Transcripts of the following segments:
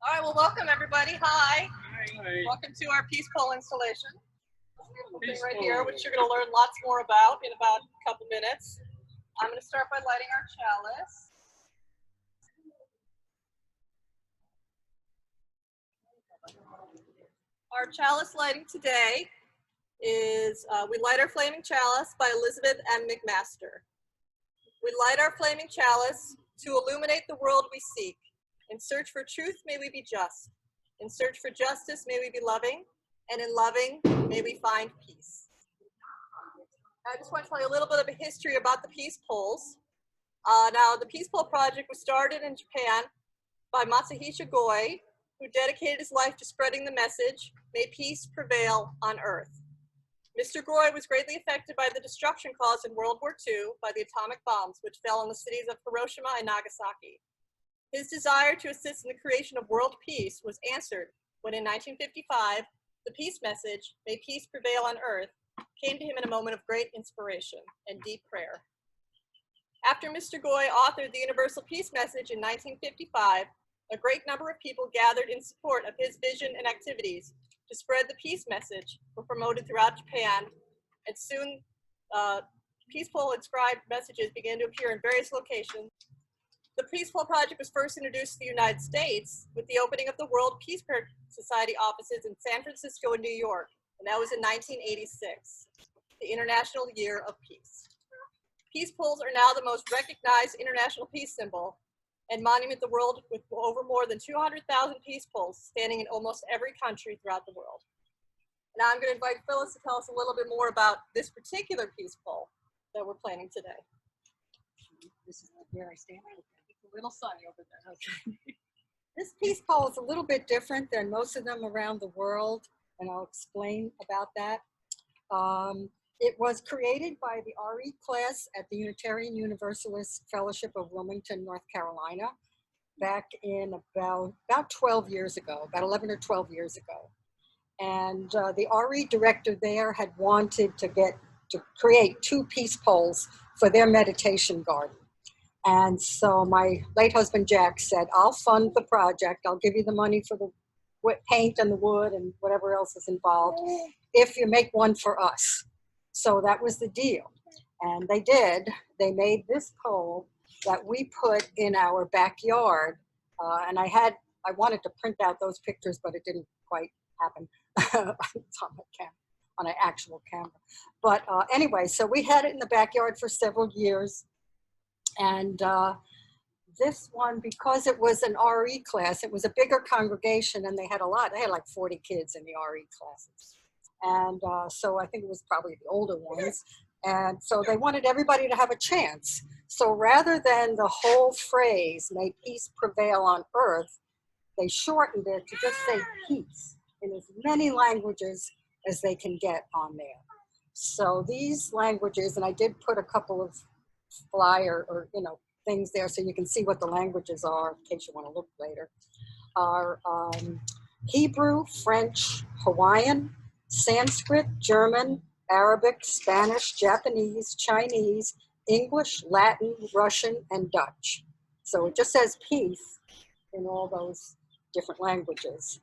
All right, well, welcome everybody. Hi. Hi. Welcome to our peace pole installation. Beautiful thing Peace right pole. here, which you're going to learn lots more about in about a couple minutes. I'm going to start by lighting our chalice. Our chalice lighting today is We Light Our Flaming Chalice by Elizabeth M. McMaster. We light our flaming chalice to illuminate the world we seek. In search for truth, may we be just. In search for justice, may we be loving. And in loving, may we find peace. I just want to tell you a little bit of a history about the peace poles. Now, the Peace Pole Project was started in Japan by Matsuhisa Goi, who dedicated his life to spreading the message, may peace prevail on earth. Mr. Goi was greatly affected by the destruction caused in World War II by the atomic bombs, which fell on the cities of Hiroshima and Nagasaki. His desire to assist in the creation of world peace was answered when in 1955, the peace message, may peace prevail on earth, came to him in a moment of great inspiration and deep prayer. After Mr. Goi authored the Universal Peace Message in 1955, a great number of people gathered in support of his vision and activities to spread the peace message were promoted throughout Japan, and soon peace pole inscribed messages began to appear in various locations. The Peace Pole Project was first introduced to the United States with the opening of the World Peace Prayer Society offices in San Francisco and New York, and that was in 1986, the International Year of Peace. Peace poles are now the most recognized international peace symbol and monument the world with over more than 200,000 peace poles standing in almost every country throughout the world. Now I'm going to invite Phyllis to tell us a little bit more about this particular peace pole that we're planning today. This is where I stand. It's a little sunny over there. Okay. This peace pole is a little bit different than most of them around the world, and I'll explain about that. It was created by the RE class at the Unitarian Universalist Fellowship of Wilmington, North Carolina, back in about 12 years ago, about 11 or 12 years ago. And the RE director there had wanted to create 2 peace poles for their meditation garden. And so my late husband, Jack, said, I'll fund the project. I'll give you the money for the paint and the wood and whatever else is involved if you make one for us. So that was the deal. And they did. They made this pole that we put in our backyard. And I wanted to print out those pictures, but it didn't quite happen. It's on my camera, on an actual camera. But anyway, so we had it in the backyard for several years. And this one, because it was an RE class, it was a bigger congregation, and they had like 40 kids in the RE classes. And so I think it was probably the older ones. And so they wanted everybody to have a chance. So rather than the whole phrase, may peace prevail on earth, they shortened it to just say peace in as many languages as they can get on there. So these languages, and I did put a couple of flyer or, things there so you can see what the languages are in case you want to look later, are Hebrew, French, Hawaiian, Sanskrit, German, Arabic, Spanish, Japanese, Chinese, English, Latin, Russian, and Dutch. So it just says peace in all those different languages.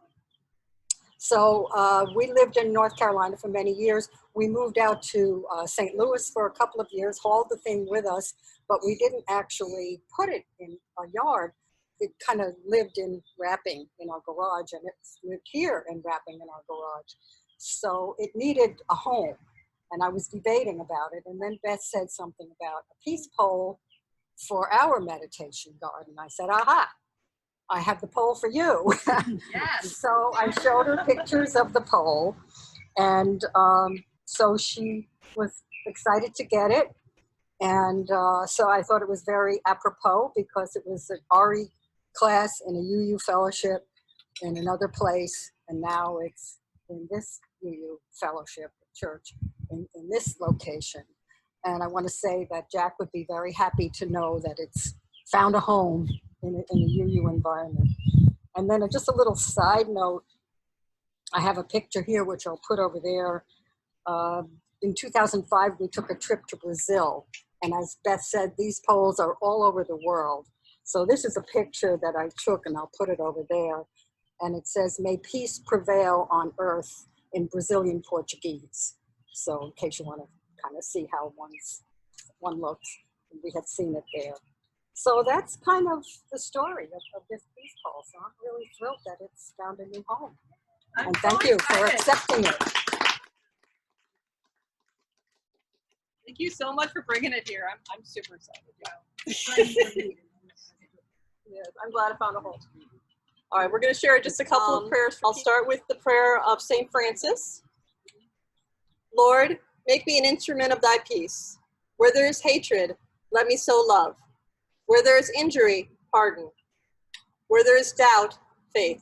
So we lived in North Carolina for many years. We moved out to St. Louis for a couple of years, hauled the thing with us, but we didn't actually put it in our yard. It kind of lived in wrapping in our garage, and it lived here in wrapping in our garage. So it needed a home, and I was debating about it. And then Beth said something about a peace pole for our meditation garden. I said, aha, I have the pole for you. Yes. So I showed her pictures of the pole, and so she was excited to get it. And so I thought it was very apropos because it was an RE class in a UU fellowship in another place, and now it's in this UU fellowship church in this location. And I want to say that Jack would be very happy to know that it's found a home in a UU environment. And then just a little side note, I have a picture here which I'll put over there. In 2005, we took a trip to Brazil. And as Beth said, these poles are all over the world. So this is a picture that I took, and I'll put it over there. and it says, "May peace prevail on earth" in Brazilian Portuguese. So in case you want to kind of see how one looks, we had seen it there. So that's kind of the story of this peace pole. So I'm really thrilled that it's found a new home. I'm And so thank you for excited. accepting it. Thank you so much for bringing it here. I'm super excited. Yes, I'm glad I found a home. All right, we're going to share just a couple of prayers. I'll start with the prayer of St. Francis. Lord, make me an instrument of thy peace. Where there is hatred, let me sow love. Where there is injury, pardon. Where there is doubt, faith.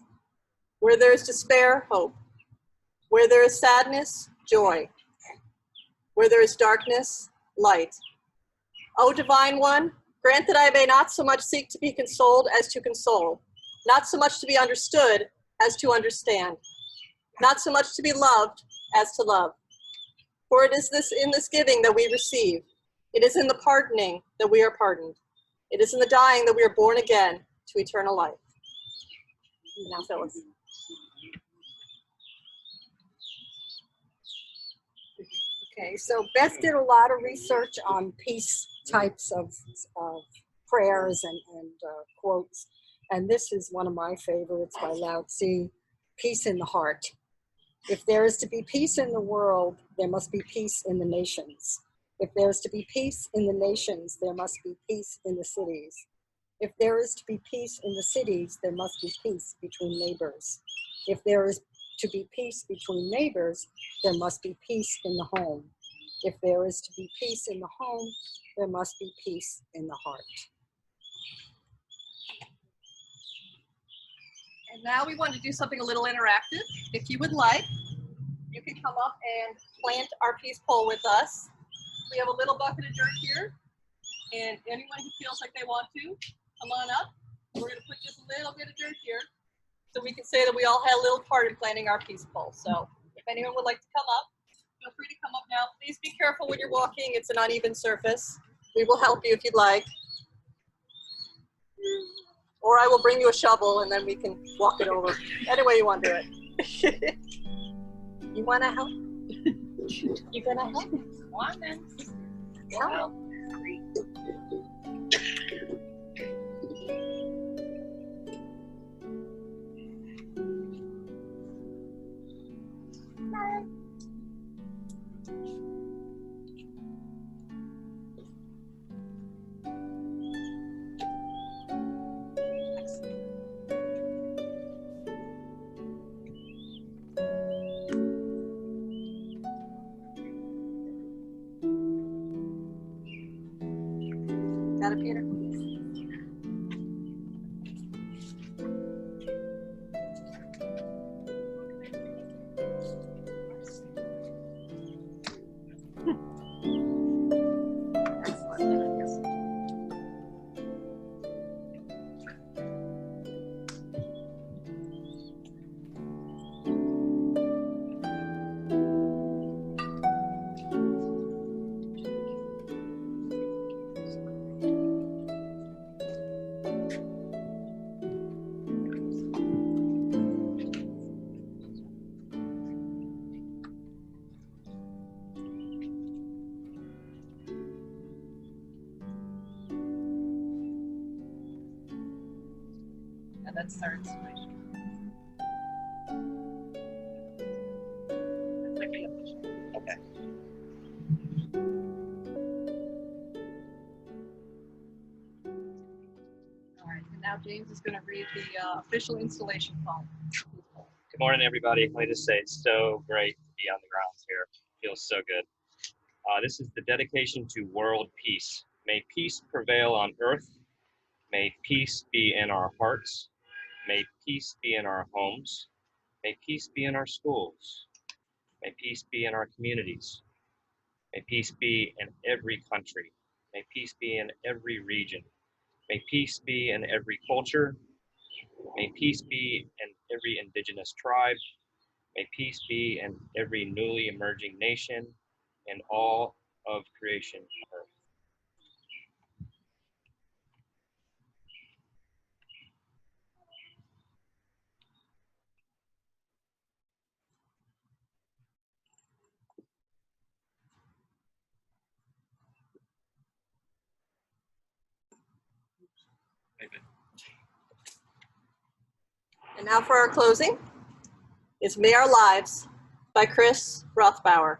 Where there is despair, hope. Where there is sadness, joy. Where there is darkness, light. O Divine One, grant that I may not so much seek to be consoled as to console, not so much to be understood as to understand, not so much to be loved as to love. For it is in this giving that we receive. It is in the pardoning that we are pardoned. It is in the dying that we are born again to eternal life. Now, Phyllis. Okay, so Beth did a lot of research on peace types of prayers and quotes, and this is one of my favorites by Lao Tzu, "Peace in the heart. If there is to be peace in the world, there must be peace in the nations. If there is to be peace in the nations, there must be peace in the cities. If there is to be peace in the cities, there must be peace between neighbors. If there is to be peace between neighbors, there must be peace in the home. If there is to be peace in the home, there must be peace in the heart." And now we want to do something a little interactive. If you would like, you can come up and plant our peace pole with us. We have a little bucket of dirt here, and anyone who feels like they want to, come on up. We're going to put just a little bit of dirt here so we can say that we all had a little part in planting our peace pole. So if anyone would like to come up, feel free to come up now. Please be careful when you're walking. It's an uneven surface. We will help you if you'd like. Or I will bring you a shovel and then we can walk it over. Any way you want to do it. You want to help? You gonna help? Come on then. Wow. Got it, Peter? And that's our inspiration. Okay. All right, and now James is going to read the official installation poem. Good morning, everybody. Let me just say it's so great to be on the grounds here. Feels so good. This is the dedication to world peace. May peace prevail on earth. May peace be in our hearts. May peace be in our homes. May peace be in our schools. May peace be in our communities. May peace be in every country. May peace be in every region. May peace be in every culture. May peace be in every indigenous tribe. May peace be in every newly emerging nation and all of creation on earth. And now for our closing is May Our Lives by Chris Rothbauer.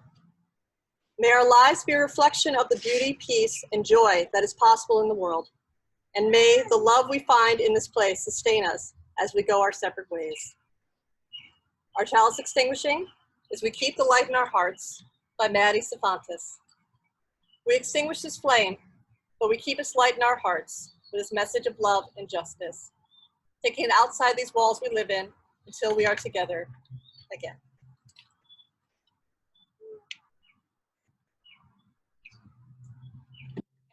May our lives be a reflection of the beauty, peace, and joy that is possible in the world. And may the love we find in this place sustain us as we go our separate ways. Our chalice extinguishing is We Keep the Light in Our Hearts by Maddie Cervantes. We extinguish this flame, but we keep its light in our hearts with this message of love and justice, taking it outside these walls we live in until we are together again.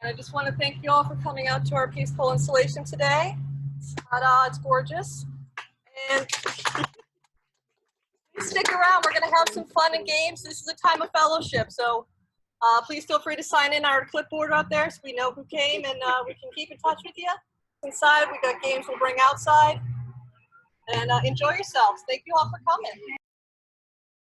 And I just want to thank you all for coming out to our peaceful installation today. It's gorgeous. And stick around, we're going to have some fun and games. This is a time of fellowship, so please feel free to sign in our clipboard out there so we know who came, and we can keep in touch with you. Inside, we got games we'll bring outside, and enjoy yourselves. Thank you all for coming.